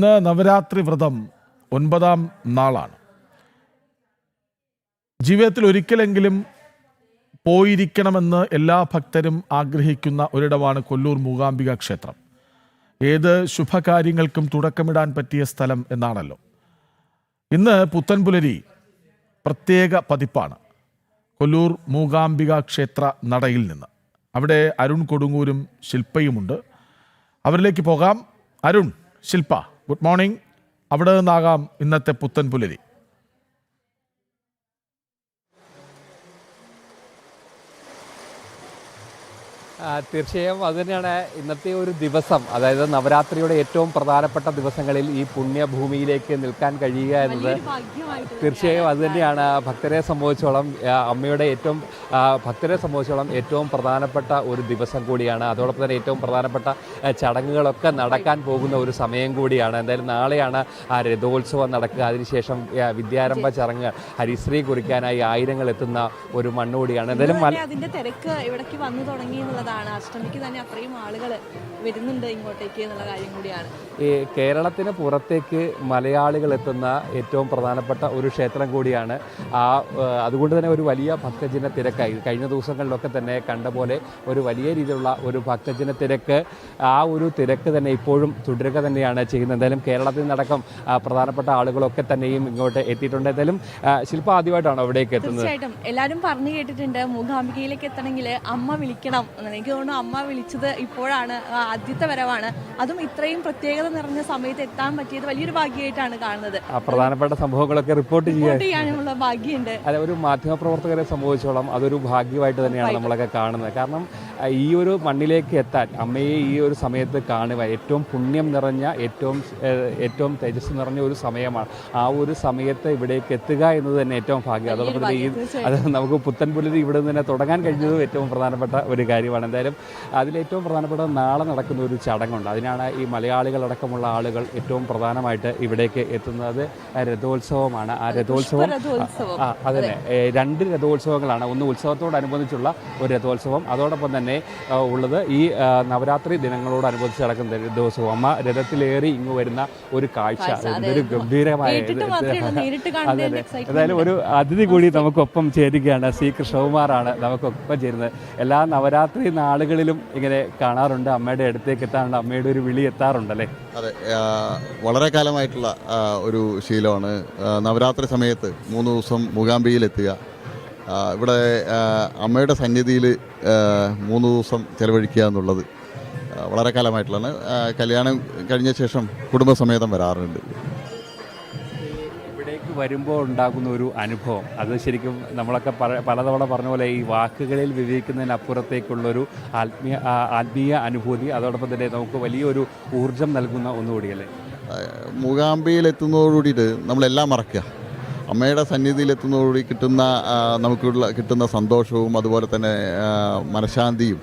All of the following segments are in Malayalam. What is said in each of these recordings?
ഇന്ന് നവരാത്രി വ്രതം 9ാം നാളാണ്. ജീവിതത്തിൽ ഒരിക്കലെങ്കിലും പോയിരിക്കണമെന്ന് എല്ലാ ഭക്തരും ആഗ്രഹിക്കുന്ന ഒരിടമാണ് കൊല്ലൂർ മൂകാംബിക ക്ഷേത്രം. ഏത് ശുഭകാര്യങ്ങൾക്കും തുടക്കമിടാൻ പറ്റിയ സ്ഥലം എന്നാണല്ലോ. ഇന്ന് പുത്തൻപുലരി പ്രത്യേക പതിപ്പാണ്. കൊല്ലൂർ മൂകാംബിക ക്ഷേത്ര നടയിൽ നിന്ന് അവിടെ അരുൺ കൊടുങ്ങൂരും ശില്പയുമുണ്ട്. അവരിലേക്ക് പോകാം. അരുൺ, ശില്പ, ഗുഡ് മോർണിംഗ്. അവിടെ നിന്നാകാം ഇന്നത്തെ പുത്തൻപുലരി. തീർച്ചയായും അതുതന്നെയാണ് ഇന്നത്തെ ഒരു ദിവസം. അതായത് നവരാത്രിയുടെ ഏറ്റവും പ്രധാനപ്പെട്ട ദിവസങ്ങളിൽ ഈ പുണ്യഭൂമിയിലേക്ക് നിൽക്കാൻ കഴിയുക എന്നത് തീർച്ചയായും അതുതന്നെയാണ് ഭക്തരെ സംബന്ധിച്ചോളം ഭക്തരെ സംബന്ധിച്ചോളം ഏറ്റവും പ്രധാനപ്പെട്ട ഒരു ദിവസം കൂടിയാണ്. അതോടൊപ്പം തന്നെ ഏറ്റവും പ്രധാനപ്പെട്ട ചടങ്ങുകളൊക്കെ നടക്കാൻ പോകുന്ന ഒരു സമയം കൂടിയാണ്. എന്തായാലും നാളെയാണ് ആ രഥോത്സവം നടക്കുക. അതിനുശേഷം വിദ്യാരംഭ ചടങ്ങ് ഹരിശ്രീ കുറിക്കാനായി ആയിരങ്ങൾ എത്തുന്ന ഒരു മണ്ണുകൂടിയാണ്. എന്തായാലും അതിന്റെ തിരക്ക് ഇവിടേക്ക് വന്നു തുടങ്ങി എന്നുള്ളതാണ്. അഷ്ടമിക്ക് തന്നെ അത്രയും ആളുകൾ വരുന്നുണ്ട് ഇങ്ങോട്ടേക്ക് എന്നുള്ള കാര്യം കൂടിയാണ്. ഈ കേരളത്തിന് പുറത്തേക്ക് മലയാളികൾ എത്തുന്ന ഏറ്റവും പ്രധാനപ്പെട്ട ഒരു ക്ഷേത്രം കൂടിയാണ്. അതുകൊണ്ട് തന്നെ ഒരു വലിയ ഭക്തജന തിരക്കായി കഴിഞ്ഞ ദിവസങ്ങളിലൊക്കെ തന്നെ കണ്ട പോലെ ഒരു വലിയ രീതിയിലുള്ള ഒരു ഭക്തജന തിരക്ക്, ആ ഒരു തിരക്ക് തന്നെ ഇപ്പോഴും തുടരുക തന്നെയാണ് ചെയ്യുന്നത്. എന്തായാലും കേരളത്തിൽ നിന്നടക്കം പ്രധാനപ്പെട്ട ആളുകളൊക്കെ തന്നെയും ഇങ്ങോട്ട് എത്തിയിട്ടുണ്ട്. എന്തായാലും ശില്പ ആദ്യമായിട്ടാണ് അവിടേക്ക് എത്തുന്നത്. തീർച്ചയായിട്ടും എല്ലാവരും പറഞ്ഞു കേട്ടിട്ടുണ്ട് മൂകാംബികയിലേക്ക് എത്തണമെങ്കിൽ അമ്മ വിളിക്കണം. എനിക്ക് തോന്നുന്നു അമ്മ വിളിച്ചത് ഇപ്പോഴാണ്, ആദ്യത്തെ വരവാണ്. അതും ഇത്രയും പ്രത്യേകത നിറഞ്ഞ സമയത്ത് എത്താൻ പറ്റിയത് വലിയൊരു ഭാഗ്യമായിട്ടാണ് കാണുന്നത്. പ്രധാനപ്പെട്ട സംഭവങ്ങളൊക്കെ റിപ്പോർട്ട് ചെയ്യാനുള്ള ഭാഗ്യമുണ്ട്. അതെ, ഒരു മാധ്യമപ്രവർത്തകരെ സംബന്ധിച്ചോളം അതൊരു ഭാഗ്യമായിട്ട് തന്നെയാണ് നമ്മളൊക്കെ കാണുന്നത്. കാരണം ഈ ഒരു മണ്ണിലേക്ക് എത്താൻ, അമ്മയെ ഈ ഒരു സമയത്ത് കാണുക ഏറ്റവും പുണ്യം നിറഞ്ഞ ഏറ്റവും തേജസ് നിറഞ്ഞ ഒരു സമയമാണ്. ആ ഒരു സമയത്ത് ഇവിടേക്ക് എത്തുക എന്നത് തന്നെ ഏറ്റവും ഭാഗ്യം. അതോടൊപ്പം അത് നമുക്ക് പുത്തൻപുലരി ഇവിടെ നിന്ന് തന്നെ തുടങ്ങാൻ കഴിഞ്ഞതും ഏറ്റവും പ്രധാനപ്പെട്ട ഒരു കാര്യമാണ്. എന്തായാലും അതിലേറ്റവും പ്രധാനപ്പെട്ട നാളെ നടക്കുന്ന ഒരു ചടങ്ങുണ്ട്. അതിനാണ് ഈ മലയാളികളടക്കമുള്ള ആളുകൾ ഏറ്റവും പ്രധാനമായിട്ട് ഇവിടേക്ക് എത്തുന്നത്. രഥോത്സവമാണ്. ആ രഥോത്സവം അതന്നെ 2 രഥോത്സവങ്ങളാണ്. ഒന്ന് ഉത്സവത്തോടനുബന്ധിച്ചുള്ള ഒരു രഥോത്സവം, അതോടൊപ്പം തന്നെ ഉള്ളത് ഈ നവരാത്രി ദിനങ്ങളോടനുബന്ധിച്ച് നടക്കുന്ന രഥോത്സവം. അമ്മ രഥത്തിലേറി ഇങ്ങ് വരുന്ന ഒരു കാഴ്ച, ഇതൊരു ഗംഭീരമായ. എന്തായാലും ഒരു അതിഥി കൂടി നമുക്കൊപ്പം ചേരുകയാണ്. സി കൃഷ്ണകുമാറാണ് നമുക്കൊപ്പം ചേരുന്നത്. എല്ലാ നവരാത്രി നാളുകളിലും ഇങ്ങനെ കാണാറുണ്ട്, അമ്മയുടെ അടുത്തേക്ക് എത്താറുണ്ട്, അമ്മയുടെ ഒരു വിളി എത്താറുണ്ടല്ലേ? അതെ, വളരെ കാലമായിട്ടുള്ള ഒരു ശീലമാണ് നവരാത്രി സമയത്ത് 3 ദിവസം മൂകാംബികയിലെത്തുക. ഇവിടെ അമ്മയുടെ സന്നിധിയിൽ 3 ദിവസം ചെലവഴിക്കുക എന്നുള്ളത് വളരെ കാലമായിട്ടുള്ളതാണ്. കല്യാണം കഴിഞ്ഞ ശേഷം കുടുംബസമേതം വരാറുണ്ട്. വരുമ്പോൾ ഉണ്ടാകുന്ന ഒരു അനുഭവം, അത് ശരിക്കും നമ്മളൊക്കെ പലതവണ പറഞ്ഞ പോലെ ഈ വാക്കുകളിൽ വിവരിക്കുന്നതിനപ്പുറത്തേക്കുള്ളൊരു ആത്മീയ അനുഭൂതി, അതോടൊപ്പം തന്നെ നമുക്ക് വലിയൊരു ഊർജം നൽകുന്ന ഒന്നുകൂടിയല്ലേ? മൂകാംബികയിലെത്തുന്നതോടുകൂടിയിട്ട് നമ്മളെല്ലാം മറക്കുക. അമ്മയുടെ സന്നിധിയിലെത്തുന്നതോടുകൂടി കിട്ടുന്ന സന്തോഷവും അതുപോലെ തന്നെ മനഃശാന്തിയും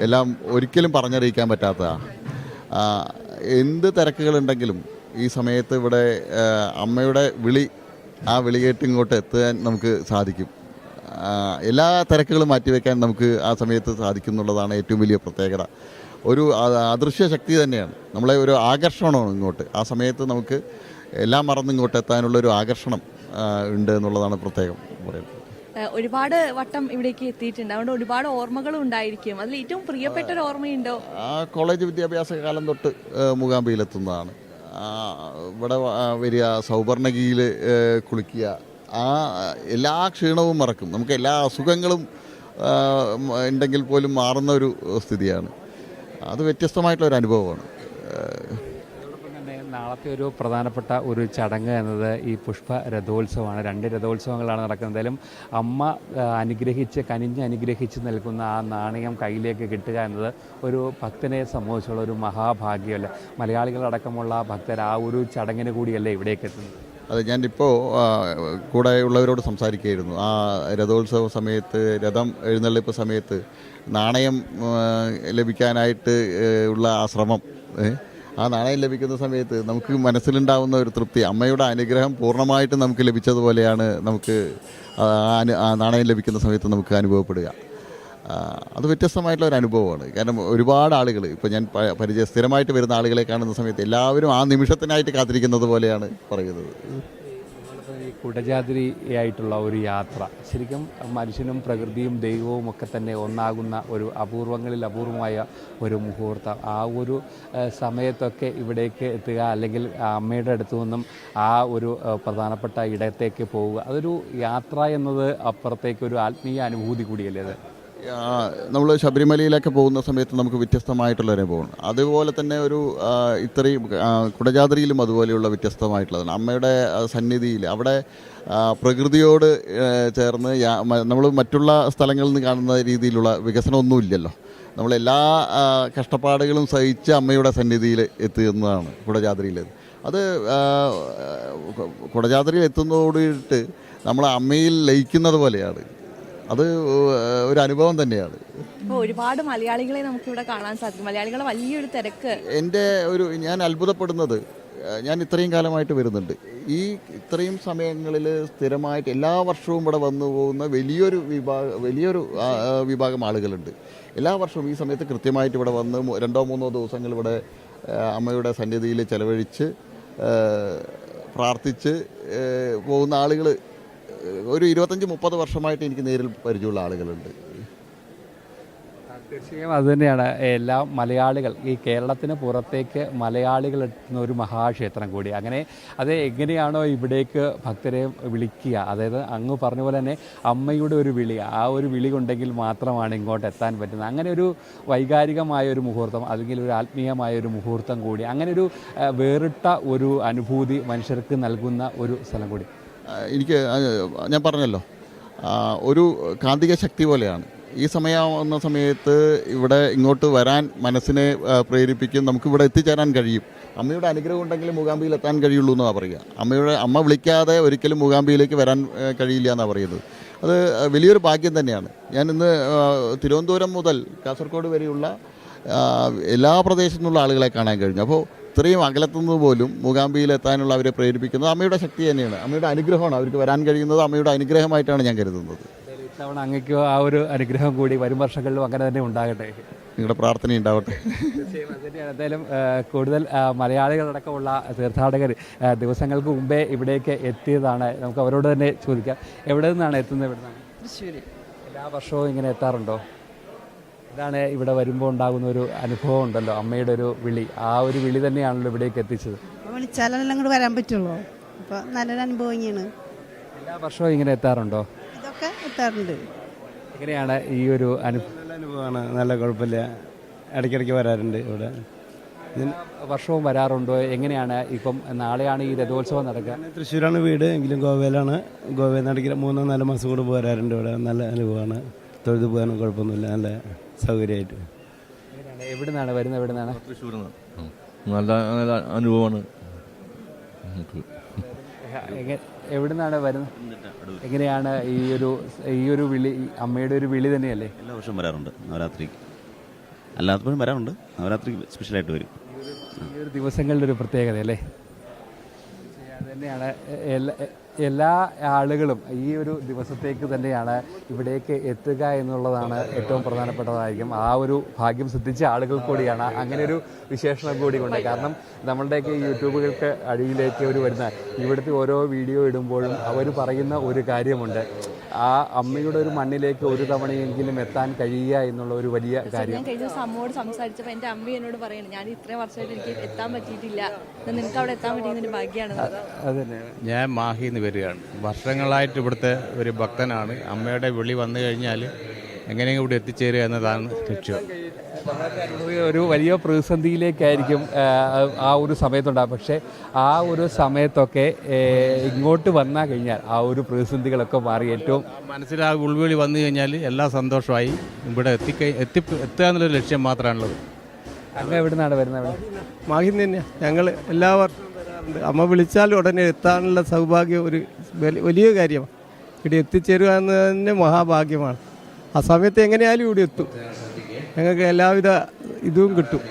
എല്ലാം ഒരിക്കലും പറഞ്ഞറിയിക്കാൻ പറ്റാത്തതാണ്. എന്ത് തിരക്കുകളുണ്ടെങ്കിലും ഈ സമയത്ത് ഇവിടെ അമ്മയുടെ ആ വിളി കേട്ട് ഇങ്ങോട്ട് എത്താൻ നമുക്ക് സാധിക്കും. എല്ലാ തിരക്കുകളും മാറ്റിവെക്കാൻ നമുക്ക് ആ സമയത്ത് സാധിക്കും എന്നുള്ളതാണ് ഏറ്റവും വലിയ പ്രത്യേകത. ഒരു അദൃശ്യ ശക്തി തന്നെയാണ്, നമ്മളെ ഒരു ആകർഷണമാണ് ഇങ്ങോട്ട്. ആ സമയത്ത് നമുക്ക് എല്ലാം മറന്ന് ഇങ്ങോട്ട് എത്താനുള്ളൊരു ആകർഷണം ഉണ്ട് എന്നുള്ളതാണ് പ്രത്യേകം പറയുന്നത്. ഒരുപാട് വട്ടം ഇവിടേക്ക് എത്തിയിട്ടുണ്ട്, അതുകൊണ്ട് ഒരുപാട് ഓർമ്മകളും ഉണ്ടായിരിക്കും. അതിൽ ഏറ്റവും പ്രിയപ്പെട്ട ഒരു ഓർമ്മയുണ്ടോ? കോളേജ് വിദ്യാഭ്യാസ കാലം തൊട്ട് മൂകാംബികയിലെത്തുന്നതാണ്. ഇവിടെ വരിക, സൗവർണഗിയിൽ കുളിക്കുക, ആ എല്ലാ ക്ഷീണവും മറക്കും. നമുക്ക് എല്ലാ അസുഖങ്ങളും ഉണ്ടെങ്കിൽ പോലും മാറുന്ന ഒരു സ്ഥിതിയാണ്. അത് വ്യത്യസ്തമായിട്ടുള്ളൊരു അനുഭവമാണ്. നാളത്തെ ഒരു പ്രധാനപ്പെട്ട ഒരു ചടങ്ങ് എന്നത് ഈ പുഷ്പ രഥോത്സവമാണ്. 2 രഥോത്സവങ്ങളാണ് നടക്കുന്നത്. എന്തായാലും അമ്മ കനിഞ്ഞ് അനുഗ്രഹിച്ച് നൽകുന്ന ആ നാണയം കയ്യിലേക്ക് കിട്ടുക എന്നത് ഒരു ഭക്തനെ സംബന്ധിച്ചുള്ള ഒരു മഹാഭാഗ്യമല്ല. മലയാളികളടക്കമുള്ള ഭക്തർ ആ ഒരു ചടങ്ങിന് കൂടിയല്ലേ ഇവിടേക്ക് എത്തുന്നത്? അതെ, ഞാനിപ്പോൾ കൂടെ ഉള്ളവരോട് സംസാരിക്കുകയായിരുന്നു. ആ രഥോത്സവ സമയത്ത്, രഥം എഴുന്നള്ളിപ്പ് സമയത്ത് നാണയം ലഭിക്കാനായിട്ട് ഉള്ള ആ ശ്രമം, ആ നാണയം ലഭിക്കുന്ന സമയത്ത് നമുക്ക് മനസ്സിലുണ്ടാവുന്ന ഒരു തൃപ്തി, അമ്മയുടെ അനുഗ്രഹം പൂർണ്ണമായിട്ട് നമുക്ക് ലഭിച്ചതുപോലെയാണ് നമുക്ക് ആ നാണയം ലഭിക്കുന്ന സമയത്ത് നമുക്ക് അനുഭവപ്പെടുക. അത് വ്യത്യസ്തമായിട്ടുള്ള ഒരു അനുഭവമാണ്. കാരണം ഒരുപാട് ആളുകൾ ഇപ്പോൾ ഞാൻ സ്ഥിരമായിട്ട് വരുന്ന ആളുകളെ കാണുന്ന സമയത്ത് എല്ലാവരും ആ നിമിഷത്തിനായിട്ട് കാത്തിരിക്കുന്നത് പോലെയാണ് പറയുന്നത്. ഈ കുടജാദ്രിയായിട്ടുള്ള ഒരു യാത്ര ശരിക്കും മനുഷ്യനും പ്രകൃതിയും ദൈവവും ഒക്കെ തന്നെ ഒന്നാകുന്ന ഒരു അപൂർവങ്ങളിൽ അപൂർവമായ ഒരു മുഹൂർത്തം. ആ ഒരു സമയത്തൊക്കെ ഇവിടേക്ക് എത്തുക, അല്ലെങ്കിൽ അമ്മയുടെ അടുത്തു നിന്നും ആ ഒരു പ്രധാനപ്പെട്ട ഇടത്തേക്ക് പോവുക, അതൊരു യാത്ര എന്നത് അപ്പുറത്തേക്ക് ഒരു ആത്മീയ അനുഭൂതി കൂടിയല്ലേ അത്? നമ്മൾ ശബരിമലയിലൊക്കെ പോകുന്ന സമയത്ത് നമുക്ക് വ്യത്യസ്തമായിട്ടുള്ള അനുഭവമാണ്. അതുപോലെ തന്നെ ഒരു ഇത്രയും കുടജാദ്രിയിലും അതുപോലെയുള്ള വ്യത്യസ്തമായിട്ടുള്ളതാണ്. അമ്മയുടെ സന്നിധിയിൽ അവിടെ പ്രകൃതിയോട് ചേർന്ന് നമ്മൾ മറ്റുള്ള സ്ഥലങ്ങളിൽ നിന്ന് കാണുന്ന രീതിയിലുള്ള വികസനമൊന്നുമില്ലല്ലോ. നമ്മളെല്ലാ കഷ്ടപ്പാടുകളും സഹിച്ച് അമ്മയുടെ സന്നിധിയിൽ എത്തുന്നതാണ് കുടജാദ്രിയിലേത്. അത് കുടജാദ്രിയിൽ എത്തുന്നതോടിട്ട് നമ്മൾ അമ്മയിൽ ലയിക്കുന്നത് പോലെയാണ്. അത് ഒരു അനുഭവം തന്നെയാണ്. ഒരുപാട് മലയാളികളെ നമുക്കിവിടെ കാണാൻ സാധിക്കും. മലയാളികളെ വലിയൊരു തിരക്ക്. ഞാൻ അത്ഭുതപ്പെടുന്നത്, ഞാൻ ഇത്രയും കാലമായിട്ട് വരുന്നുണ്ട്, ഇത്രയും സമയങ്ങളിൽ സ്ഥിരമായിട്ട് എല്ലാ വർഷവും ഇവിടെ വന്നു പോകുന്ന വലിയൊരു വിഭാഗം ആളുകളുണ്ട്. എല്ലാ വർഷവും ഈ സമയത്ത് കൃത്യമായിട്ട് ഇവിടെ വന്ന് 2-3 ദിവസങ്ങൾ ഇവിടെ അമ്മയുടെ സന്നിധിയിൽ ചെലവഴിച്ച് പ്രാർത്ഥിച്ച് പോകുന്ന ആളുകൾ ഒരു 25-30 വർഷമായിട്ട് എനിക്ക് നേരിൽ പരിചയമുള്ള ആളുകളുണ്ട്. തീർച്ചയായും അതുതന്നെയാണ്. എല്ലാ മലയാളികൾ, ഈ കേരളത്തിന് പുറത്തേക്ക് മലയാളികൾ എത്തുന്ന ഒരു മഹാക്ഷേത്രം കൂടി. അങ്ങനെ അത് എങ്ങനെയാണോ ഇവിടേക്ക് ഭക്തരെ വിളിക്കുക, അതായത് അങ്ങ് പറഞ്ഞ പോലെ തന്നെ അമ്മയുടെ ഒരു വിളി, ആ ഒരു വിളി കൊണ്ടെങ്കിൽ മാത്രമാണ് ഇങ്ങോട്ട് എത്താൻ പറ്റുന്നത്. അങ്ങനെ ഒരു വൈകാരികമായ ഒരു മുഹൂർത്തം, അല്ലെങ്കിൽ ഒരു ആത്മീയമായ ഒരു മുഹൂർത്തം കൂടി, അങ്ങനെ ഒരു വേറിട്ട ഒരു അനുഭൂതി മനുഷ്യർക്ക് നൽകുന്ന ഒരു സ്ഥലം കൂടി. ഞാൻ പറഞ്ഞല്ലോ, ഒരു കാന്തിക ശക്തി പോലെയാണ്. ഈ സമയമാവുന്ന സമയത്ത് ഇവിടെ ഇങ്ങോട്ട് വരാൻ മനസ്സിനെ പ്രേരിപ്പിക്കും. നമുക്കിവിടെ എത്തിച്ചേരാൻ കഴിയും. അമ്മയുടെ അനുഗ്രഹം ഉണ്ടെങ്കിൽ മൂകാംബികയിൽ എത്താൻ കഴിയുള്ളൂ എന്നാണ് പറയുക. അമ്മ വിളിക്കാതെ ഒരിക്കലും മൂകാംബികയിലേക്ക് വരാൻ കഴിയില്ല എന്നാണ് പറയുന്നത്. അത് വലിയൊരു ഭാഗ്യം തന്നെയാണ്. ഞാൻ ഇന്ന് തിരുവനന്തപുരം മുതൽ കാസർഗോഡ് വരെയുള്ള എല്ലാ പ്രദേശത്തു നിന്നുള്ള ആളുകളെ കാണാൻ കഴിഞ്ഞു. അപ്പോൾ ഇത്രയും അകലത്തുനിന്ന് പോലും മൂകാംബികയിലെത്താനുള്ള അവരെ പ്രേരിപ്പിക്കുന്നത് അമ്മയുടെ ശക്തി തന്നെയാണ്. അമ്മയുടെ അനുഗ്രഹമാണ്. അവർക്ക് വരാൻ കഴിയുന്നത് അമ്മയുടെ അനുഗ്രഹമായിട്ടാണ് ഞാൻ കരുതുന്നത്. ഇത്തവണ അങ്ങേക്ക് ആ ഒരു അനുഗ്രഹം കൂടി വരും വർഷങ്ങളിലും അങ്ങനെ തന്നെ ഉണ്ടാകട്ടെ. നിങ്ങളുടെ പ്രാർത്ഥന ഉണ്ടാവട്ടെ. എന്തായാലും കൂടുതൽ മലയാളികളടക്കമുള്ള തീർത്ഥാടകർ ദിവസങ്ങൾക്ക് മുമ്പേ ഇവിടേക്ക് എത്തിയതാണ്. നമുക്ക് അവരോട് തന്നെ ചോദിക്കാം, എവിടെ നിന്നാണ് എത്തുന്നത്? എവിടെ നിന്നാണ്? തൃശ്ശൂർ. എല്ലാ വർഷവും ഇങ്ങനെ എത്താറുണ്ടോ? ഇതാണ് ഇവിടെ വരുമ്പോൾ ഉണ്ടാകുന്ന ഒരു അനുഭവം ഉണ്ടല്ലോ, അമ്മയുടെ ഒരു വിളി. ആ ഒരു വിളി തന്നെയാണല്ലോ ഇവിടേക്ക് എത്തിച്ചത്. വിളിച്ചാലെല്ലാം കൂടെ വരാൻ പറ്റുള്ളൂ. അപ്പോൾ നല്ലൊരു അനുഭവം തന്നെയാണ്. എല്ലാ വർഷവും ഇങ്ങനെ എത്താറുണ്ടോ? ഇതൊക്കെ എത്താറുണ്ട്. എങ്ങനെയാണ് ഈ ഒരു അനുഭവം? നല്ല അനുഭവമാണ്. നല്ല കുഴപ്പമില്ല. ഇടയ്ക്കിടയ്ക്ക് വരാറുണ്ട് ഇവിടെ. വർഷവും വരാറുണ്ടോ? എങ്ങനെയാണ്? ഇപ്പം നാളെയാണ് ഈ രഥോത്സവം നടക്കുക. തൃശ്ശൂരാണ് വീട്, എങ്കിലും ഗോവയിലാണ്. ഗോവയിൽ നിന്ന് ഇടയ്ക്ക് 3-4 മാസം കൂടെ വരാറുണ്ട് ഇവിടെ. നല്ല അനുഭവമാണ്. തൊഴുതു പോകാനും കുഴപ്പമൊന്നുമില്ല. നല്ല സൗകര്യമായിട്ട്. എവിടെ നിന്നാണ് വരുന്നത്? എവിടെ നിന്നാണ്? തൃശ്ശൂരിൽ നിന്ന്. നല്ല അനുഭവമാണ്. എവിടെ നിന്നാണ് വരുന്നത്? എങ്ങനെയാണ് ഈ ഒരു വിളി അമ്മയുടെ ഒരു വിളി തന്നെയല്ലേ? എല്ലാ വർഷവും വരാറുണ്ട് നവരാത്രിക്ക്. അല്ലാത്തപ്പോഴും വരാറുണ്ട്. നവരാത്രി സ്പെഷ്യലായിട്ട് വരും. ഈ ഒരു ദിവസങ്ങളുടെ ഒരു പ്രത്യേകത അല്ലേ? അത് തന്നെയാണ്. എല്ലാ ആളുകളും ഈ ഒരു ദിവസത്തേക്ക് തന്നെയാണ് ഇവിടേക്ക് എത്തുക എന്നുള്ളതാണ് ഏറ്റവും പ്രധാനപ്പെട്ടതായിരിക്കും. ആ ഒരു ഭാഗ്യം സിദ്ധിച്ച ആളുകൾ കൂടിയാണ്. അങ്ങനെ ഒരു വിശേഷണം കൂടി കൊണ്ട്. കാരണം നമ്മളുടെയൊക്കെ യൂട്യൂബുകൾക്ക് അടിയിലേക്ക് വരുന്ന ഇവിടുത്തെ ഓരോ വീഡിയോ ഇടുമ്പോഴും അവർ പറയുന്ന ഒരു കാര്യമുണ്ട്, ആ അമ്മയുടെ ഒരു മണ്ണിലേക്ക് ഒരു തവണയെങ്കിലും എത്താൻ കഴിയുക എന്നുള്ള ഒരു വലിയ കാര്യം. ഞാൻ കഴിഞ്ഞ ദിവസം അമ്മയോട് സംസാരിച്ചപ്പോൾ എൻ്റെ അമ്മ എന്നോട് പറയണം, ഞാൻ ഇത്രയും വർഷമായിട്ട് എനിക്ക് എത്താൻ പറ്റിയിട്ടില്ല, നിനക്ക് അവിടെ എത്താൻ പറ്റിയതിൻ്റെ ഭാഗ്യമാണ്. അത് തന്നെയാണ്. ഞാൻ മാഹിന്ന് വരികയാണ്. വർഷങ്ങളായിട്ട് ഇവിടുത്തെ ഒരു ഭക്തനാണ്. അമ്മയുടെ വിളി വന്നു കഴിഞ്ഞാൽ എങ്ങനെയെങ്കിലും ഇവിടെ എത്തിച്ചേരുക എന്നതാണ് ലക്ഷ്യം. ഒരു വലിയ പ്രതിസന്ധിയിലേക്കായിരിക്കും ആ ഒരു സമയത്തുണ്ടാകും. പക്ഷേ ആ ഒരു സമയത്തൊക്കെ ഇങ്ങോട്ട് വന്നാൽ കഴിഞ്ഞാൽ ആ ഒരു പ്രതിസന്ധികളൊക്കെ മാറി ഏറ്റവും മനസ്സിൽ ആ ഉൾവിളി വന്നു കഴിഞ്ഞാൽ എല്ലാ സന്തോഷമായി ഇവിടെ എത്തുക എന്നുള്ളൊരു ലക്ഷ്യം മാത്രമാണുള്ളത്. അങ്ങ് എവിടെ നിന്നാണ് വരുന്നത്? മാഹിന്ന് തന്നെയാണ്. ഞങ്ങൾ എല്ലാ വർഷവും വരാറുണ്ട്. അമ്മ വിളിച്ചാൽ ഉടനെ എത്താനുള്ള സൗഭാഗ്യം ഒരു വലിയ കാര്യമാണ്. ഇവിടെ എത്തിച്ചേരുക എന്നത് തന്നെ മഹാഭാഗ്യമാണ്. ആ സമയത്ത് എങ്ങനെയായാലും ഇവിടെ എത്തും. ഞങ്ങൾക്ക് എല്ലാവിധ ഇതും കിട്ടും.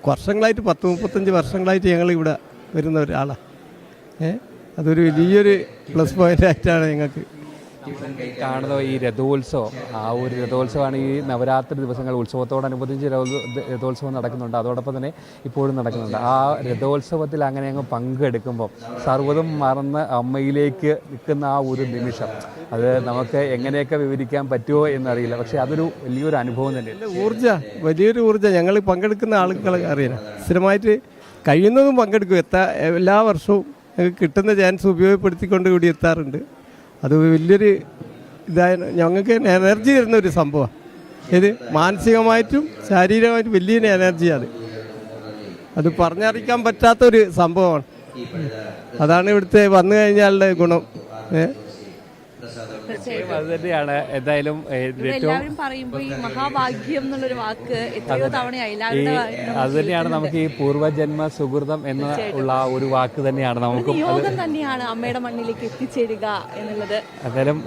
വർഷങ്ങളായിട്ട് 10-35 വർഷങ്ങളായിട്ട് ഞങ്ങൾ ഇവിടെ വരുന്ന ഒരാളാണ്. അതൊരു വലിയൊരു പ്ലസ് പോയിൻ്റ് ആയിട്ടാണ് ഞങ്ങൾക്ക്. കാണുന്ന ഈ രഥോത്സവം, ആ ഒരു രഥോത്സവമാണ് ഈ നവരാത്രി ദിവസങ്ങൾ ഉത്സവത്തോടനുബന്ധിച്ച് രഥോത്സവം നടക്കുന്നുണ്ട്. അതോടൊപ്പം തന്നെ ഇപ്പോഴും നടക്കുന്നുണ്ട്. ആ രഥോത്സവത്തിൽ അങ്ങനെ അങ്ങ് പങ്കെടുക്കുമ്പോൾ സർവ്വതും മറന്ന് അമ്മയിലേക്ക് നിൽക്കുന്ന ആ ഒരു നിമിഷം, അത് നമുക്ക് എങ്ങനെയൊക്കെ വിവരിക്കാൻ പറ്റുമോ എന്നറിയില്ല. പക്ഷേ അതൊരു വലിയൊരു അനുഭവം തന്നെയാണ്. വലിയൊരു ഊർജ്ജം. ഞങ്ങൾ പങ്കെടുക്കുന്ന ആളുകൾ അറിയാം, സ്ഥിരമായിട്ട് കഴിയുന്നതും പങ്കെടുക്കും. എല്ലാ വർഷവും ഞങ്ങൾക്ക് കിട്ടുന്ന ചാൻസ് ഉപയോഗപ്പെടുത്തിക്കൊണ്ട് കൂടി എത്താറുണ്ട്. അത് വലിയൊരു ഞങ്ങൾക്ക് എനർജി തരുന്ന ഒരു സംഭവമാണ്. ഇത് മാനസികമായിട്ടും ശാരീരികമായിട്ടും വലിയൊരു എനർജിയാണ്. അത് പറഞ്ഞറിയിക്കാൻ പറ്റാത്തൊരു സംഭവമാണ്. അതാണ് ഇവിടുത്തെ വന്നു കഴിഞ്ഞാലുള്ള ഗുണം. അത് തന്നെയാണ്. എന്തായാലും എല്ലാവരും പറയുമ്പോൾ ഈ മഹാഭാഗ്യം എന്നുള്ളൊരു വാക്ക് എത്രയോ തവണയായി അത് തന്നെയാണ് നമുക്ക് ഈ പൂർവ്വജന്മ സുഹൃതം എന്നുള്ള ഒരു വാക്ക് തന്നെയാണ് നമുക്കും യോഗം തന്നെയാണ് അമ്മയുടെ മണ്ണിലേക്ക് എത്തിച്ചേരുക എന്നുള്ളത്. എന്തായാലും